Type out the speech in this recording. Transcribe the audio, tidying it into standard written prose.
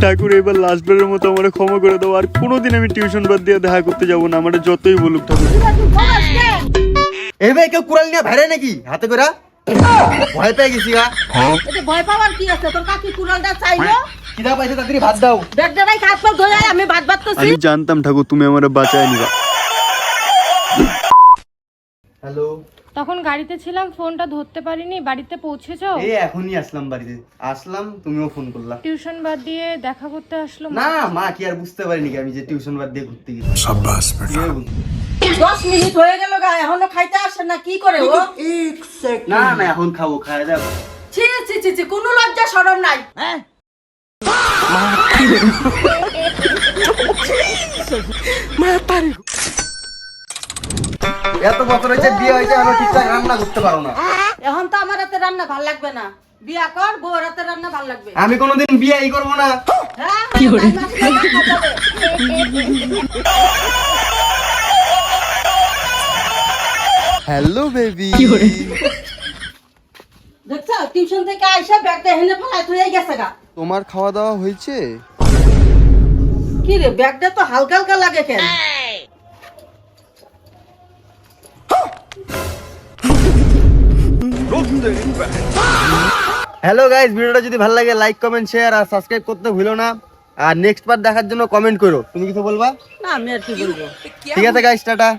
ঠাকুর এবার লাস্টবারের মতো আমার ক্ষমা করে দাও, আর কোনোদিন আমি টিউশন বাদ দিয়ে দেখা করতে যাবো না, আমার যতই বলুক ঠাকুর। এই ভাই কেউ কুড়াল নিয়ে ভাইরে নাকি হাতে করে? ভয় পেয়ে গেছি গা। এতে ভয় পাওয়ার কি আছে? তোর কাকি কুড়ালটা চাইলো, কিদা পাইছে তাড়াতাড়ি ভাত দাও। ব্যাগটাই হাত পা ধরে আমি ভাত বাড়তেছি। আমি জানতাম ঠাকুর তুমি আমার বাঁচায় নিবা। হ্যালো, তখন গাড়িতে ছিলাম, ফোনটা ধরতে পারিনি। বাড়িতে পৌঁছেছো? এই এখনই আসলাম বাড়িতে। আসলাম, তুমিও ফোন করলা। টিউশন বাদ দিয়ে দেখা করতে আসলো। না মা কি আর বুঝতে পারিনি কি আমি যে টিউশন বাদ দিয়ে ঘুরতে গেছি। সাব্বাস বেটা। 10 মিনিট হয়ে গেল গা, এখনো খাইতে আসে না, কি করে ও? না না এখন খাবো, খায় যাবো। ছি ছি ছি ছি, কোনো লজ্জা শরম নাই। এত বছর হয়েছে বিয়ে হয়েছে এখনো ঠিকঠাক রান্না করতে পারো না। এখন তো আমার হাতে রান্না ভাল লাগবে না, বিয়া কর, বউর হাতে রান্না ভাল লাগবে। আমি কোনোদিন বিয়েই করবো না। হ্যাঁ, কি করে? Hello baby. দেখছো টিউশন থেকে আইসা ব্যাগটা হেনে ফেলাই তুই গেছে গা। তোমার খাওয়া দাওয়া হয়েছে? কি রে, ব্যাগটা তো হালকা হালকা লাগে কেন? হ্যালো গাইস, ভিডিওটা যদি ভালো লাগে লাইক কমেন্ট শেয়ার আর সাবস্ক্রাইব করতে ভুলো না। আর নেক্সট পার্ট দেখার জন্য কমেন্ট করো। তুমি কিছু বলবা? না আমি আর কি বলবো। ঠিক আছে গাইস, টাটা।